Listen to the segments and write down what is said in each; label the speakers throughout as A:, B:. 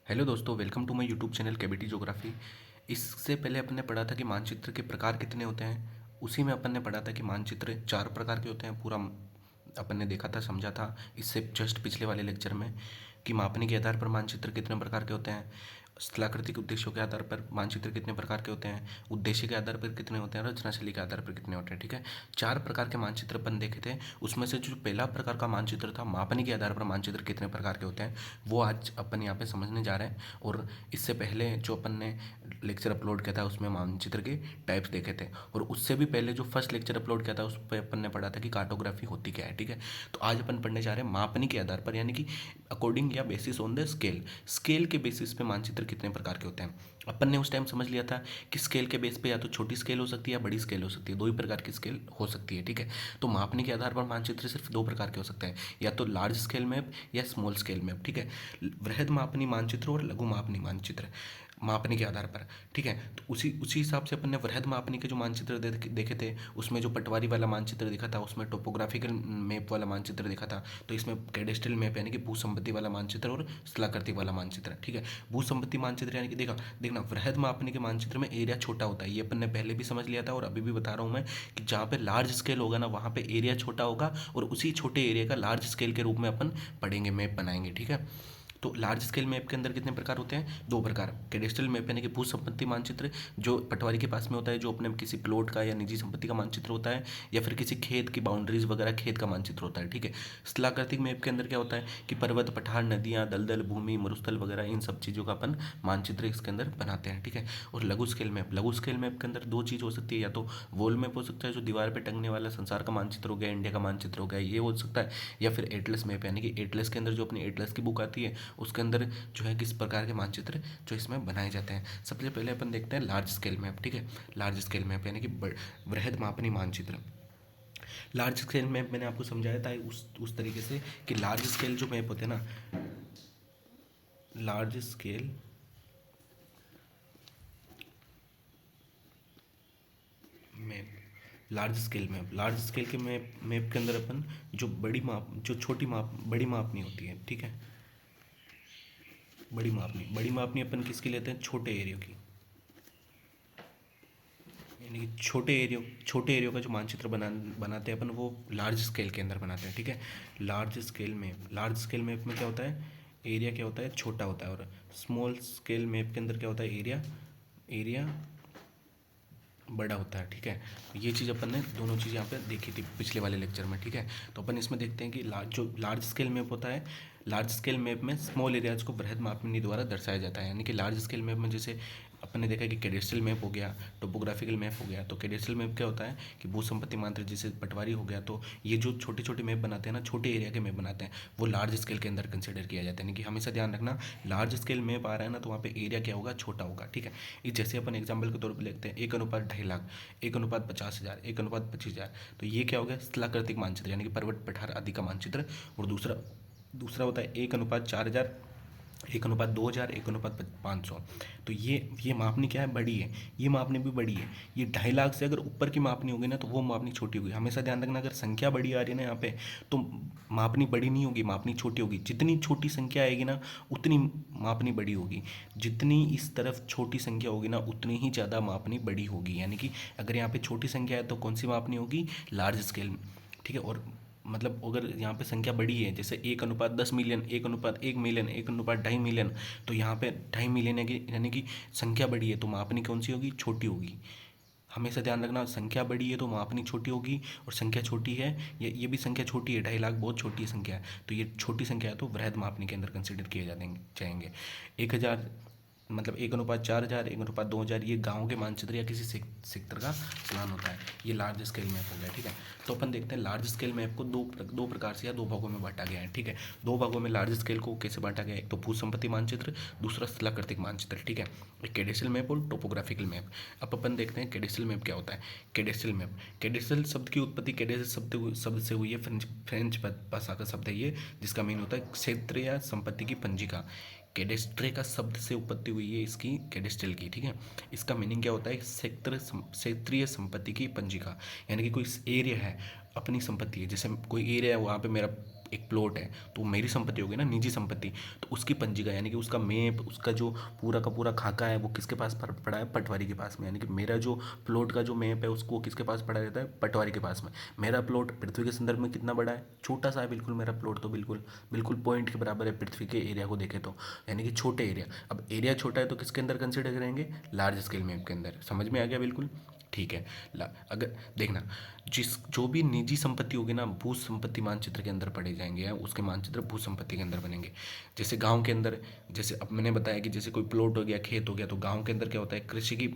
A: Hello दोस्तों, welcome to my YouTube channel KBT geography. इससे पहले अपन ने पढ़ा था कि मानचित्र के प्रकार कितने होते हैं। उसी में अपन ने पढ़ा था कि मानचित्र 4 प्रकार के होते हैं। पूरा अपन ने देखा था, समझा था इससे जस्ट पिछले वाले लेक्चर में कि मापने के आधार पर मानचित्र कितने प्रकार के होते हैं, स्थलाकृतिक उद्देश्यों के आधार पर मानचित्र कितने प्रकार के होते हैं, उद्देश्य के आधार पर कितने होते हैं, रचना शैली के आधार पर कितने होते हैं। ठीक है, 4 प्रकार के मानचित्र अपन देखे थे। उसमें से जो पहला प्रकार का मानचित्र था, मापने के आधार पर मानचित्र कितने प्रकार के होते हैं, वो आज अपन यहाँ पे समझने जा रहे हैं। और इससे पहले जो अपन ने लेक्चर अपलोड किया था उसमें मानचित्र के टाइप्स देखे थे, और उससे भी पहले जो फर्स्ट लेक्चर अपलोड किया था उस पर अपन ने पढ़ा था कि कार्टोग्राफी होती क्या है। ठीक है, तो आज अपन पढ़ने जा रहे हैं मापने के आधार पर, यानी कि अकॉर्डिंग या basis on the scale. Scale के बेसिस पे मानचित्र कितने प्रकार के होते हैं। अपन ने उस टाइम समझ लिया था कि स्केल के बेस पे या तो छोटी स्केल हो सकती है या बड़ी स्केल हो सकती है, दो ही प्रकार की स्केल हो सकती है। ठीक है, तो मापने के आधार पर मानचित्र सिर्फ 2 प्रकार के हो सकते हैं, या तो लार्ज स्केल मैप या स्मॉल स्केल मैप। ठीक है, वृहद मापनी मानचित्र और लघु मापनी मानचित्र मापने के आधार पर। ठीक है, तो उसी उसी हिसाब से अपन ने वृहद मापनी के जो मानचित्र देखे थे, उसमें जो पटवारी वाला मानचित्र दिखा था, उसमें टोपोग्राफिकल मैप वाला मानचित्र दिखा था, तो इसमें कैडेस्ट्रल मैप यानी कि भूसंपत्ति वाला मानचित्र और स्थलाकृति वाला मानचित्र। ठीक है, भूसंपत्ति मानचित्र यानी कि देखना वृहद मापनी के मानचित्र में एरिया छोटा होता है, ये अपन ने पहले भी समझ लिया था और अभी भी बता रहा हूँ मैं कि जहाँ पे लार्ज स्केल होगा ना, वहाँ पे एरिया छोटा होगा, और उसी छोटे एरिया का लार्ज स्केल के रूप में अपन पढ़ेंगे, मैप बनाएंगे। ठीक है, तो लार्ज स्केल मैप के अंदर कितने प्रकार होते हैं, 2 प्रकार। कैडेस्ट्रल मैप यानी कि भू संपत्ति मानचित्र, जो पटवारी के पास में होता है, जो अपने किसी प्लॉट का या निजी संपत्ति का मानचित्र होता है, या फिर किसी खेत की बाउंड्रीज वगैरह खेत का मानचित्र होता है। ठीक है, स्थलाकृतिक मैप के अंदर क्या होता है कि पर्वत, पठार, नदियाँ, दलदल भूमि, मरुस्थल वगैरह इन सब चीज़ों का अपन मानचित्र इसके अंदर बनाते हैं। ठीक है, और लघु स्केल मैप के अंदर 2 चीज़ हो सकती है, या तो वॉल मैप हो सकता है जो दीवार पे टंगने वाला संसार का मानचित्र हो गया, इंडिया का मानचित्र हो गया, ये हो सकता है, या फिर एटलस मैप यानी कि एटलस के अंदर जो अपनी एटलस की बुक आती है उसके अंदर जो है किस प्रकार के मानचित्र जो इसमें बनाए जाते हैं। सबसे पहले अपन देखते हैं लार्ज स्केल मैप। ठीक है, लार्ज स्केल मैप यानी कि वृहद मापनी मानचित्र। लार्ज स्केल मैप मैंने आपको समझाया था उस तरीके से कि लार्ज स्केल जो मैप होते हैं ना, large scale map, large scale के मैप के अंदर अपन जो बड़ी माप, जो छोटी माप, बड़ी मापनी होती है। ठीक है, बड़ी मापनी अपन किसकी लेते हैं, छोटे एरिया की, यानी कि छोटे एरियो का जो मानचित्र बनाते हैं अपन, वो लार्ज स्केल के अंदर बनाते हैं। ठीक है, लार्ज स्केल मैप में क्या होता है, एरिया क्या होता है, छोटा होता है, और स्मॉल स्केल मैप के अंदर क्या होता है, एरिया एरिया बड़ा होता है। ठीक है, ये चीज़ अपन ने दोनों चीज़ यहाँ पे देखी थी पिछले वाले लेक्चर में। ठीक है, तो अपन इसमें देखते हैं कि जो लार्ज स्केल मैप होता है, लार्ज स्केल मैप में स्मॉल एरियाज को वृहद मापनी द्वारा दर्शाया जाता है। यानी कि लार्ज स्केल मैप में जैसे अपन ने देखा कि कैडेस्ट्रल मैप हो गया, टोपोग्राफिकल मैप हो गया, तो कैडेस्ट्रल मैप क्या होता है कि भू संपत्ति मानचित्र, जैसे पटवारी हो गया, तो ये जो छोटे छोटे मैप बनाते हैं ना, छोटे एरिया के मैप बनाते हैं, वो लार्ज स्केल के अंदर कंसिडर किया जाता है। यानी कि हमेशा ध्यान रखना, लार्ज स्केल मैप आ रहा है ना, तो वहाँ पे एरिया क्या होगा, छोटा होगा। ठीक है, ये जैसे अपन एग्जाम्पल के तौर पर लेते हैं 1:2.5 लाख, 1:50,000, 1:25,000, तो ये क्या हो गया, स्थलाकृतिक मानचित्र यानी कि पर्वत, पठार आदि का मानचित्र। और दूसरा दूसरा होता है 1:4,000, 1:2,000, 1:500। तो ये मापनी क्या है, बड़ी है, ये मापनी भी बड़ी है। ये 2.5 लाख से अगर ऊपर की मापनी होगी ना, तो वो मापनी छोटी होगी। हमेशा ध्यान रखना, अगर संख्या बड़ी आ रही है ना यहाँ पे, तो मापनी बड़ी नहीं होगी, मापनी छोटी होगी। जितनी छोटी संख्या आएगी ना, उतनी मापनी बड़ी होगी। जितनी इस तरफ छोटी संख्या होगी ना, उतनी ही ज़्यादा मापनी बड़ी होगी। यानी कि अगर यहाँ पे छोटी संख्या है तो कौन सी मापनी होगी, लार्ज स्केल। ठीक है, और मतलब अगर यहाँ पे संख्या बड़ी है, जैसे 1:10 मिलियन, 1:1 मिलियन, 1:2.5 मिलियन, तो यहाँ पे 2.5 मिलियन है कि, यानी कि संख्या बड़ी है तो मापनी कौन सी होगी, छोटी होगी। हमेशा ध्यान रखना, संख्या बड़ी है तो मापनी छोटी होगी, और संख्या छोटी है, ये भी संख्या छोटी है, 2.5 लाख बहुत छोटी संख्या है, तो ये छोटी संख्या है तो वृहद मापनी के अंदर कंसिडर किए जाएंगे। 1,000 मतलब 1:4,000, 1:2,000, ये गाँव के मानचित्र या किसी सेक्टर का प्लान होता है। ये लार्ज स्केल मैप हो गया। ठीक है, तो अपन देखते हैं लार्ज स्केल मैप को दो प्रकार से या 2 भागों में बांटा गया है। ठीक है, 2 भागों में लार्ज स्केल को कैसे बांटा गया है, एक तो भू संपत्ति मानचित्र, दूसरा स्थलाकृतिक मानचित्र। ठीक है, एक कैडेस्ट्रल मैप और टोपोग्राफिकल मैप। अब अपन देखते हैं कैडेस्ट्रल मैप क्या होता है। कैडेस्ट्रल शब्द की उत्पत्ति कैडेस्ट्रल शब्द से हुई है, फ्रेंच भाषा का शब्द है ये, जिसका मीन होता है क्षेत्र या संपत्ति की पंजिका। कैडेस्ट्रे का शब्द से उत्पत्ति हुई है इसकी, कैडेस्ट्रल की। ठीक है, इसका मीनिंग क्या होता है, क्षेत्रीय संपत्ति की पंजिका। यानी कि कोई एरिया है, अपनी संपत्ति है, जैसे कोई एरिया है, वहाँ पे मेरा एक प्लॉट है तो मेरी संपत्ति होगी ना, निजी संपत्ति, तो उसकी पंजिका यानी कि उसका मैप, उसका जो पूरा का पूरा खाका है वो किसके पास पड़ा है, पटवारी के पास में। यानी कि मेरा जो प्लॉट का जो मैप है उसको किसके पास पड़ा रहता है, पटवारी के पास में। मेरा प्लॉट पृथ्वी के संदर्भ में कितना बड़ा है, छोटा सा है बिल्कुल मेरा प्लॉट, तो बिल्कुल बिल्कुल पॉइंट के बराबर है पृथ्वी के एरिया को देखें तो, यानी कि छोटे एरिया। अब एरिया छोटा है तो किसके अंदर कंसिडर करेंगे, लार्ज स्केल मैप के अंदर। समझ में आ गया बिल्कुल, ठीक है। अगर देखना, जो भी निजी संपत्ति होगी ना, भू संपत्ति मानचित्र के अंदर पड़े जाएंगे, उसके मानचित्र भू संपत्ति के अंदर बनेंगे। जैसे गांव के अंदर, जैसे अब मैंने बताया कि जैसे कोई प्लॉट हो गया, खेत हो गया, तो गांव के अंदर क्या होता है, कृषि की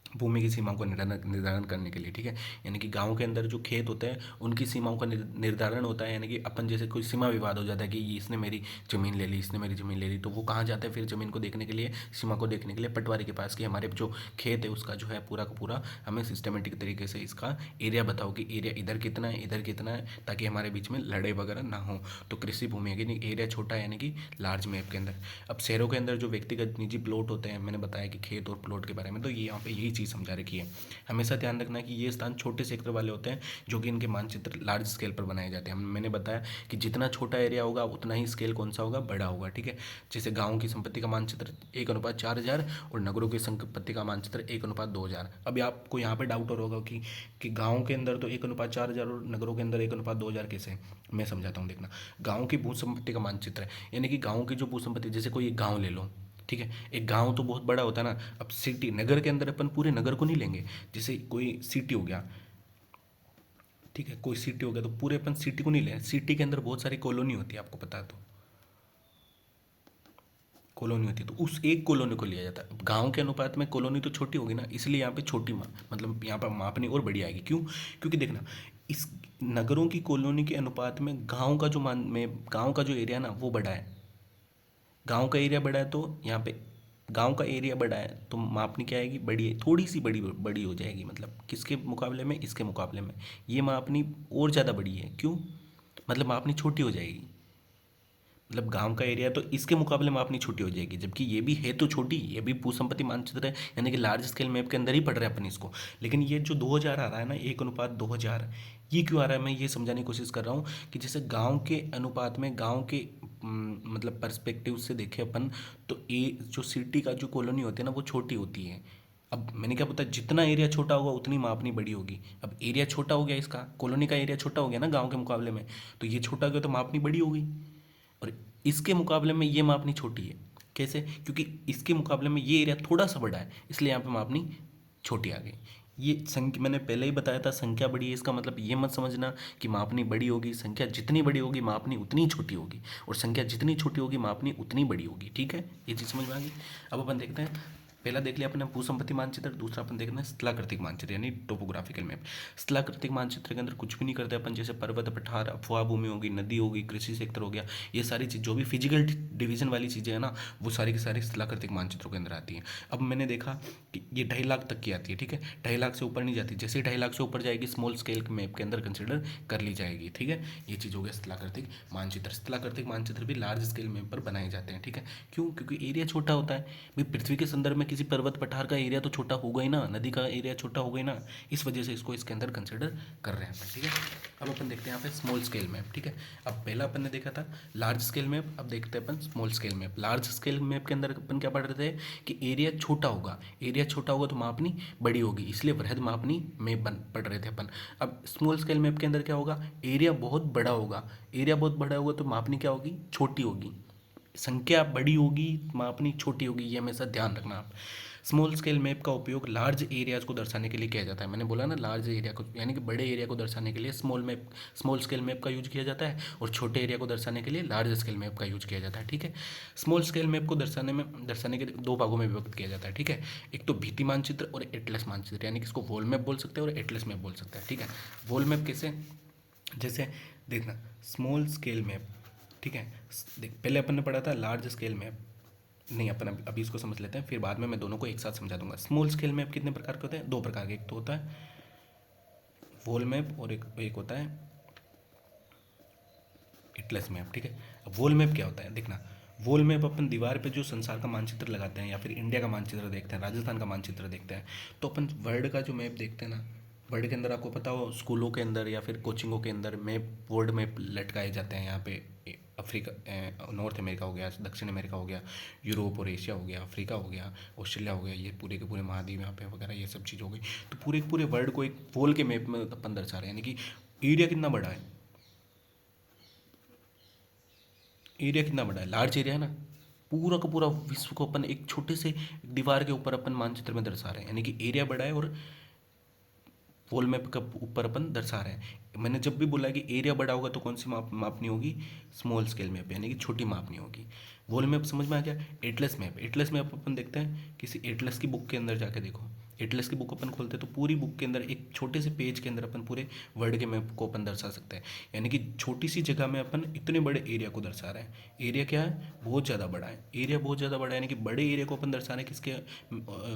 A: भूमि की सीमाओं का निर्धारण करने के लिए, ठीक है। यानी कि गांव के अंदर जो खेत होते हैं उनकी सीमाओं का निर्धारण होता है। यानी कि अपन जैसे कोई सीमा विवाद हो जाता है कि इसने मेरी ज़मीन ले ली, इसने मेरी ज़मीन ले ली, तो वो कहाँ जाता है फिर ज़मीन को देखने के लिए, सीमा को देखने के लिए पटवारी के पास, कि हमारे जो खेत है उसका जो है पूरा का पूरा हमें सिस्टमेटिक तरीके से इसका एरिया बताओ कि एरिया इधर कितना है, इधर कितना है, ताकि हमारे बीच में लड़ाई वगैरह ना हो। तो कृषि भूमि है कि एरिया छोटा है यानी कि लार्ज मैप के अंदर। अब शहरों के अंदर जो व्यक्तिगत निजी प्लॉट होते हैं, मैंने बताया कि खेत और प्लॉट के बारे में, तो ये यहाँ पे यही चीज़ समझा रखी है। हमेशा ध्यान रखना कि ये स्थान छोटे सेक्टर वाले होते हैं जो कि इनके मानचित्र लार्ज स्केल पर बनाए जाते हैं। मैंने बताया कि जितना छोटा एरिया होगा उतना ही स्केल कौन सा होगा, बड़ा होगा, ठीक है। जैसे गाँव की संपत्ति का मानचित्र 1:4000 और नगरों की संपत्ति का मानचित्र 1:2000। अभी आपको यहाँ पे डाउट और होगा कि गाँव के अंदर तो 1:4000 और नगरों के अंदर 1:2000 कैसे है? मैं समझाता हूँ, देखना। गाँव की भू संपत्ति का मानचित्र है, यानी कि गाँव की जो भू संपत्ति, जैसे कोई एक गाँव ले लो, ठीक है। एक गांव तो बहुत बड़ा होता है ना। अब सिटी, नगर के अंदर अपन पूरे नगर को नहीं लेंगे। जैसे कोई सिटी हो गया, ठीक है, कोई सिटी हो गया तो पूरे अपन सिटी को नहीं लें। सिटी के अंदर बहुत सारी कॉलोनी होती है, आपको पता है, तो कॉलोनी होती है, तो उस एक कॉलोनी को लिया जाता है। गांव के अनुपात में कॉलोनी तो छोटी होगी ना, इसलिए यहाँ पे छोटी मतलब यहाँ पर मापनी और बड़ी आएगी। क्यों? क्योंकि देखना, इस नगरों की कॉलोनी के अनुपात में गाँव का जो गाँव का जो एरिया ना वो बड़ा है। गांव का एरिया बड़ा है तो यहाँ पे गांव का एरिया बड़ा है तो मापनी क्या आएगी, बड़ी है, थोड़ी सी बड़ी बड़ी हो जाएगी। मतलब किसके मुकाबले में, इसके मुकाबले में ये मापनी और ज़्यादा बड़ी है। क्यों? मतलब मापनी छोटी हो जाएगी। मतलब गांव का एरिया तो इसके मुकाबले में अपनी छोटी हो जाएगी, जबकि ये भी है तो छोटी, ये भी भू संपत्ति मानचित्र है, यानी कि लार्ज स्केल मैप के अंदर ही पढ़ रहे हैं अपन इसको। लेकिन ये जो 2000 आ रहा है ना, 1:2000, ये क्यों आ रहा है, मैं ये समझाने की कोशिश कर रहा हूँ कि जैसे गांव के अनुपात में, गांव के मतलब पर्सपेक्टिव से देखें अपन, तो ये जो सिटी का जो कॉलोनी होती है ना वो छोटी होती है। अब मैंने क्या बताया, जितना एरिया छोटा होगा उतनी मापनी बड़ी होगी। अब एरिया छोटा हो गया, इसका कॉलोनी का एरिया छोटा हो गया ना गांव के मुकाबले में, तो ये छोटा हो गया तो मापनी बड़ी होगी। और इसके मुकाबले में ये मापनी छोटी है। कैसे? क्योंकि इसके मुकाबले में ये एरिया थोड़ा सा बड़ा है, इसलिए यहाँ पे मापनी छोटी आ गई। ये संख्या मैंने पहले ही बताया था, संख्या बड़ी है, इसका मतलब ये मत समझना कि मापनी बड़ी होगी। संख्या जितनी बड़ी होगी मापनी उतनी छोटी होगी, और संख्या जितनी छोटी होगी मापनी उतनी बड़ी होगी, ठीक है। ये चीज़ समझ में आ गई। अब अपन देखते हैं, पहला देख लिया अपने भू संपत्ति मानचित्र, दूसरा अपन देखना है स्थलाकृतिक मानचित्र यानी टोपोग्राफिकल मैप। स्थलाकृतिक मानचित्र के अंदर कुछ भी नहीं करते अपन, जैसे पर्वत, पठार, अफवाह भूमि होगी, नदी होगी, कृषि क्षेत्र हो गया, ये सारी चीज़ जो भी फिजिकल डिवीजन वाली चीज़ें हैं ना, वो सारी की सारी स्थलाकृतिक मानचित्रों के अंदर आती हैं। अब मैंने देखा कि ये 2.5 लाख तक की आती है, ठीक है, 2.5 लाख से ऊपर नहीं जाती। जैसे ही 2.5 लाख से ऊपर जाएगी स्मॉल स्केल मैप के अंदर कंसिडर कर ली जाएगी, ठीक है। ये चीज़ हो गया स्थलाकृतिक मानचित्र। स्थलाकृतिक मानचित्र भी लार्ज स्केल मैप पर बनाए जाते हैं, ठीक है। क्यों? क्योंकि एरिया छोटा होता है भाई। पृथ्वी के संदर्भ में किसी पर्वत पठार का एरिया तो छोटा होगा ही ना, नदी का एरिया छोटा होगा ही ना, इस वजह से इसको इसके अंदर कंसिडर कर रहे हैं अपन, ठीक है। अब अपन देखते हैं यहाँ पे स्मॉल स्केल मैप, ठीक है। अब पहला अपन ने देखा था लार्ज स्केल मैप, अब देखते हैं अपन small scale map. Large scale map के अंदर अपन क्या पढ़ रहे थे कि एरिया छोटा होगा, एरिया छोटा होगा तो मापनी बड़ी होगी, इसलिए वृहद मापनी में पढ़ रहे थे अपन। अब स्मॉल स्केल मैप के अंदर क्या होगा, एरिया बहुत बड़ा होगा, एरिया बहुत बड़ा होगा तो मापनी क्या होगी, छोटी होगी। संख्या बड़ी होगी, मापनी छोटी होगी, ये हमेशा ध्यान रखना आप। स्मॉल स्केल मैप का उपयोग लार्ज एरियाज को दर्शाने के लिए किया जाता है। मैंने बोला ना, लार्ज एरिया को यानी कि बड़े एरिया को दर्शाने के लिए स्मॉल स्केल मैप का यूज किया जाता है, और छोटे एरिया को दर्शाने के लिए लार्ज स्केल मैप का यूज किया जाता है, ठीक है। स्मॉल स्केल मैप को दर्शाने के दो भागों में विभक्त किया जाता है, ठीक है। एक तो भित्ति मानचित्र और एटलस मानचित्र, यानी कि इसको वॉल मैप बोल सकते हैं और एटलस मैप बोल सकते हैं, ठीक है। वॉल मैप कैसे? जैसे देखना, स्मॉल स्केल मैप, ठीक है। देख, पहले अपन ने पढ़ा था लार्ज स्केल मैप, नहीं अपन अभी इसको समझ लेते हैं, फिर बाद में मैं दोनों को एक साथ समझा दूंगा। स्मॉल स्केल मैप कितने प्रकार के होते हैं? 2 प्रकार के। एक तो होता है वॉल मैप और एक होता है एटलस मैप, ठीक है। अब वॉल मैप क्या होता है, देखना। वॉल मैप अपन दीवार पे जो संसार का मानचित्र लगाते हैं, या फिर इंडिया का मानचित्र देखते हैं, राजस्थान का मानचित्र देखते हैं, तो अपन वर्ल्ड का जो मैप देखते हैं ना, वर्ल्ड के अंदर आपको पता हो, स्कूलों के अंदर या फिर कोचिंगों के अंदर मैप, वर्ल्ड मैप लटकाए जाते हैं। यहाँ पे अफ्रीका, नॉर्थ अमेरिका हो गया, दक्षिण अमेरिका हो गया, यूरोप और एशिया हो गया, अफ्रीका हो गया, ऑस्ट्रेलिया हो गया, ये पूरे के पूरे महाद्वीप यहाँ पे वगैरह ये सब चीज़ हो गई। तो पूरे के पूरे वर्ल्ड को एक वॉल के मैप में अपन दर्शा रहे हैं, यानी कि एरिया कितना बड़ा है, एरिया कितना बड़ा है, लार्ज एरिया है ना। पूरा का पूरा विश्व को अपन एक छोटे से दीवार के ऊपर अपन मानचित्र में दर्शा रहे हैं, यानी कि एरिया बड़ा है और वॉल मैप का ऊपर अपन दर्शा रहे हैं। मैंने जब भी बोला कि एरिया बड़ा होगा तो कौन सी मापनी होगी, स्मॉल स्केल मैप, यानी कि छोटी मापनी होगी। वॉल मैप समझ में आ गया। एटलस मैप, एटलस मैप अपन देखते हैं किसी एटलस की बुक के अंदर जाके देखो, एटलस की बुक अपन खोलते हैं तो पूरी बुक के अंदर एक छोटे से पेज के अंदर अपन पूरे वर्ल्ड के मैप को अपन दर्शा सकते हैं, यानी कि छोटी सी जगह में अपन इतने बड़े एरिया को दर्शा रहे हैं। एरिया क्या है, बहुत ज़्यादा बड़ा है, एरिया बहुत ज़्यादा बड़ा है, यानी कि बड़े एरिया को अपन दर्शा रहे हैं किसके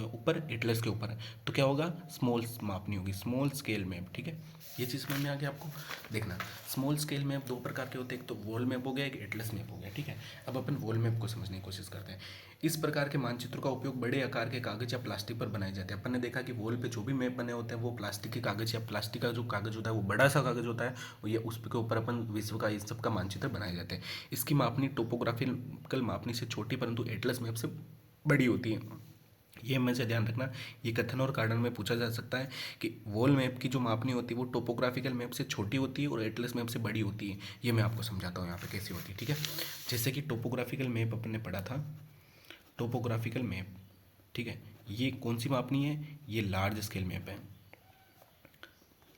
A: ऊपर, एटलस के ऊपर है। तो क्या होगा, स्मॉल मापनी होगी, स्मॉल स्केल मैप। ठीक है, ये चीज़ समझ में आ गया आपको। देखना, स्मॉल स्केल मैप दो प्रकार के होते हैं, एक तो वॉल मैप हो गया, एक एटलस मैप हो गया। ठीक है, अब अपन वॉल मैप को समझने की कोशिश करते हैं। इस प्रकार के मानचित्रों का उपयोग बड़े आकार के कागज या प्लास्टिक पर बनाए जाते हैं। अपन ने देखा कि वॉल पे जो भी मैप बने होते हैं वो प्लास्टिक के कागज या प्लास्टिक का जो कागज होता है वो बड़ा सा कागज होता है, वो ये उस के ऊपर अपन विश्व का इस सब का मानचित्र बनाए जाते हैं। इसकी मापनी टोपोग्राफिकल मापनी से छोटी परंतु एटलस मैप से बड़ी होती है। ये हमेशा ध्यान रखना, ये कथन और कारण में पूछा जा सकता है कि वॉल मैप की जो मापनी होती है वो टोपोग्राफिकल मैप से छोटी होती है और एटलस मैप से बड़ी होती है। ये मैं आपको समझाता हूँ यहाँ पे कैसी होती है। ठीक है, जैसे कि टोपोग्राफिकल मैप अपन ने पढ़ा था, टोपोग्राफिकल मैप, ठीक है, ये कौन सी मापनी है, ये लार्ज स्केल मैप है,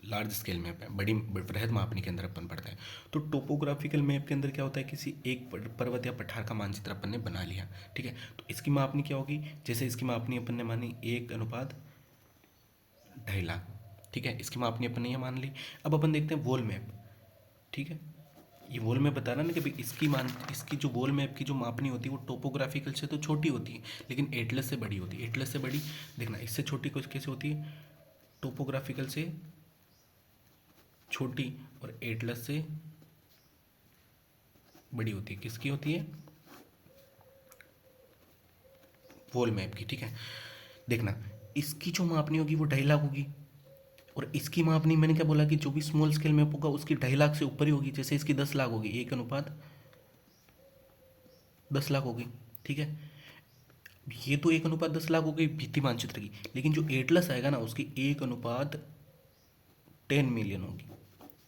A: लार्ज स्केल मैप है, बड़ी बृहद मापनी के अंदर अपन पढ़ते हैं। तो टोपोग्राफिकल मैप के अंदर क्या होता है, किसी एक पर्वत या पठार का मानचित्र अपन ने बना लिया। ठीक है, तो इसकी मापनी क्या होगी, जैसे इसकी मापनी अपन ने मानी 1:2.5 लाख। ठीक है, इसकी मापनी अपन ने ये मान ली। अब अपन देखते हैं वॉल मैप। ठीक है, ये वॉल मैप बता रहा ना कि भाई इसकी जो वॉल मैप की जो मापनी होती है वो टोपोग्राफिकल से तो छोटी होती है लेकिन एटलस से बड़ी होती है। एटलस से बड़ी, देखना इससे छोटी कुछ कैसे होती है, टोपोग्राफिकल से छोटी और एटलस से बड़ी होती है। किसकी होती है, वॉल मैप की। ठीक है, देखना इसकी जो मापनी होगी वो 2.5 लाख होगी और इसकी मापनी मैंने क्या बोला कि जो भी स्मॉल स्केल मैप होगा उसकी 2.5 लाख से ऊपर ही होगी। जैसे इसकी 10 लाख होगी, 1:10 लाख होगी। ठीक है, ये तो 1:10 लाख हो गई भित्ति मानचित्र की, लेकिन जो एटलस आएगा ना उसकी 1:10 मिलियन होगी,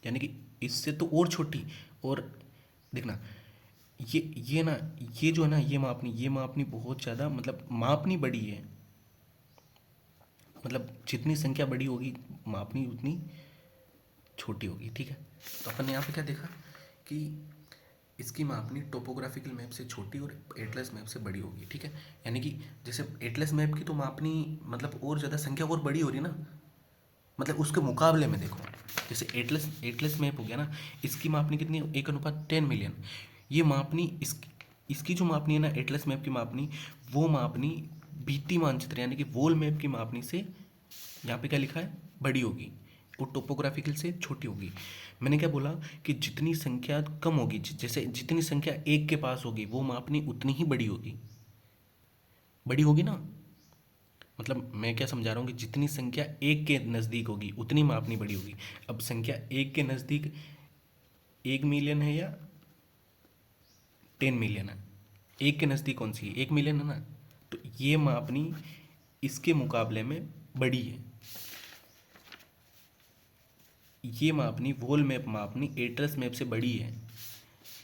A: यानी कि इससे तो और छोटी। और देखना ये ना, ये जो है ना ये मापनी बहुत ज़्यादा, मतलब मापनी बड़ी है, मतलब जितनी संख्या बड़ी होगी मापनी उतनी छोटी होगी। ठीक है, तो अपन ने यहाँ पे क्या देखा कि इसकी मापनी टोपोग्राफिकल मैप से छोटी और एटलस मैप से बड़ी होगी। ठीक है, यानी कि जैसे एटलस मैप की तो मापनी मतलब और ज़्यादा संख्या और बड़ी हो रही है ना, मतलब उसके मुकाबले में देखो, जैसे एटलस एटलस मैप हो गया ना, इसकी मापनी कितनी है, 1:10 मिलियन। ये मापनी इसकी जो मापनी है ना एटलस मैप की मापनी, वो मापनी भित्ति मानचित्र यानी कि वॉल मैप की मापनी से यहाँ पे क्या लिखा है, बड़ी होगी और टोपोग्राफिकल से छोटी होगी। मैंने क्या बोला कि जितनी संख्या कम होगी, जैसे जितनी संख्या एक के पास होगी वो मापनी उतनी ही बड़ी होगी, बड़ी होगी ना। मतलब मैं क्या समझा रहा हूँ कि जितनी संख्या एक के नज़दीक होगी उतनी मापनी बड़ी होगी। अब संख्या एक के नज़दीक 1 मिलियन है या 10 मिलियन है, एक के नज़दीक कौन सी है, 1 मिलियन है ना, तो ये मापनी इसके मुकाबले में बड़ी है। ये मापनी वॉल मैप मापनी एटलस मैप से बड़ी है।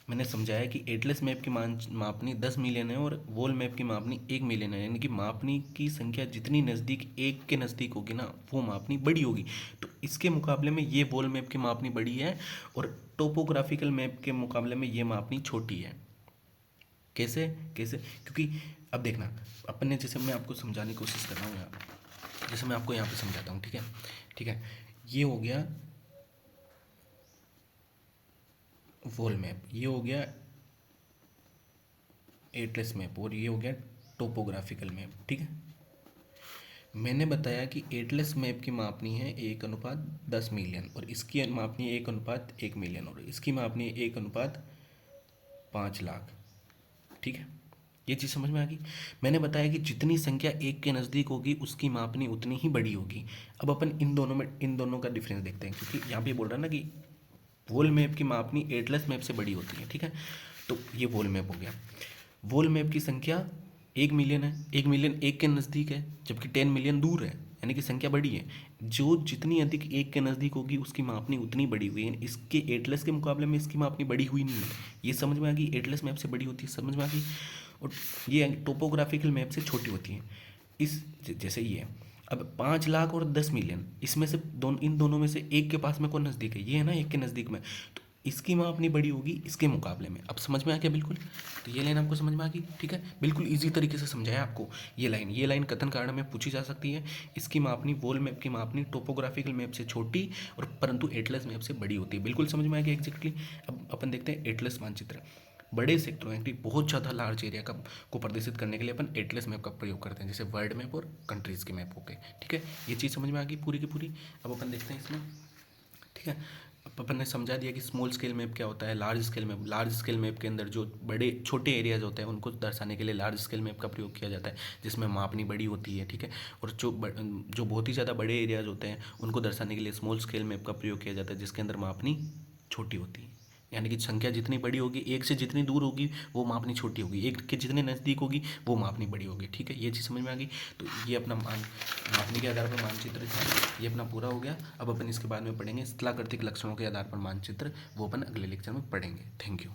A: मैंने समझाया कि एटलस मैप की मापनी 10 मिलियन है और वॉल मैप की मापनी 1 मिलियन है, यानी कि मापनी की संख्या जितनी नज़दीक एक के नज़दीक होगी ना वो मापनी बड़ी होगी। तो इसके मुकाबले में ये वॉल मैप की मापनी बड़ी है और टोपोग्राफिकल मैप के मुकाबले में ये मापनी छोटी है। कैसे कैसे, क्योंकि अब देखना अपन ने, जैसे मैं आपको समझाने की कोशिश कर रहा हूँ यहाँ, जैसे मैं आपको यहाँ पे समझाता हूँ। ठीक है, ठीक है, ये हो गया वॉल मैप, ये हो गया एटलस मैप और ये हो गया टोपोग्राफिकल मैप। ठीक है, मैंने बताया कि एटलस मैप की मापनी है 1:10 मिलियन और इसकी मापनी 1:1 मिलियन और इसकी मापनी 1:5 लाख। ठीक है, ये चीज़ समझ में आ गई। मैंने बताया कि जितनी संख्या एक के नज़दीक होगी उसकी मापनी उतनी ही बड़ी होगी। अब अपन इन दोनों का डिफरेंस देखते हैं, क्योंकि यहाँ पे बोल रहा है ना कि वोल मैप की मापनी एटलस मैप से बड़ी होती है, ठीक है। तो ये वोल मैप हो गया। वोल मैप की संख्या 1 मिलियन है, 1 मिलियन एक के नज़दीक है जबकि 10 मिलियन दूर है, यानी कि संख्या बड़ी है। जो जितनी अधिक एक के नज़दीक होगी उसकी मापनी उतनी बड़ी हुई है, इसके एटलस के मुकाबले में इसकी मापनी बड़ी हुई नहीं है। ये समझ में आ गई, एटलस मैप से बड़ी होती है, समझ में आ गई। और ये टोपोग्राफिकल मैप से छोटी होती है। जैसे ये है, अब 5 लाख और 10 मिलियन, इसमें से इन दोनों में से एक के पास में कौन नज़दीक है, ये है ना एक के नज़दीक में, तो इसकी मापनी बड़ी होगी इसके मुकाबले में। अब समझ में आ गया बिल्कुल। तो ये लाइन आपको समझ में आ गई, ठीक है, बिल्कुल इजी तरीके से समझाया आपको। ये लाइन कथन कारण में पूछी जा सकती है। इसकी मापनी वोल मैप की मापनी टोपोग्राफिकल मैप से छोटी और परंतु एटलस मैप से बड़ी होती है, बिल्कुल समझ में आ गया एग्जैक्टली। अब अपन देखते हैं एटलस मानचित्र। बड़े सेक्टरों यानी बहुत ज़्यादा लार्ज एरिया का को प्रदर्शित करने के लिए अपन एटलस मैप का प्रयोग करते हैं, जैसे वर्ल्ड मैप और कंट्रीज़ के मैप हो गए, ठीक है। ये चीज़ समझ में आ गई पूरी की पूरी। अब अपन देखते हैं इसमें, ठीक है। अब अपन ने समझा दिया कि स्मॉल स्केल मैप क्या होता है, large scale map. Large scale map के अंदर जो बड़े छोटे एरियाज होते हैं उनको दर्शाने के लिए लार्ज स्केल मैप का प्रयोग किया जाता है, जिसमें मापनी बड़ी होती है, ठीक है। और जो बहुत ही ज़्यादा बड़े एरियाज होते हैं उनको दर्शाने के लिए स्मॉल स्केल मैप का प्रयोग किया जाता है, जिसके अंदर मापनी छोटी होती है। यानी कि संख्या जितनी बड़ी होगी, एक से जितनी दूर होगी वो मापनी छोटी होगी, एक के जितने नज़दीक होगी वो मापनी बड़ी होगी, ठीक है। ये चीज़ समझ में आ गई। तो ये अपना मापनी के आधार पर मानचित्र था, ये अपना पूरा हो गया। अब अपन इसके बाद में पढ़ेंगे स्थलाकृतिक लक्षणों के आधार पर मानचित्र, वो अपन अगले लेक्चर में पढ़ेंगे। Thank you.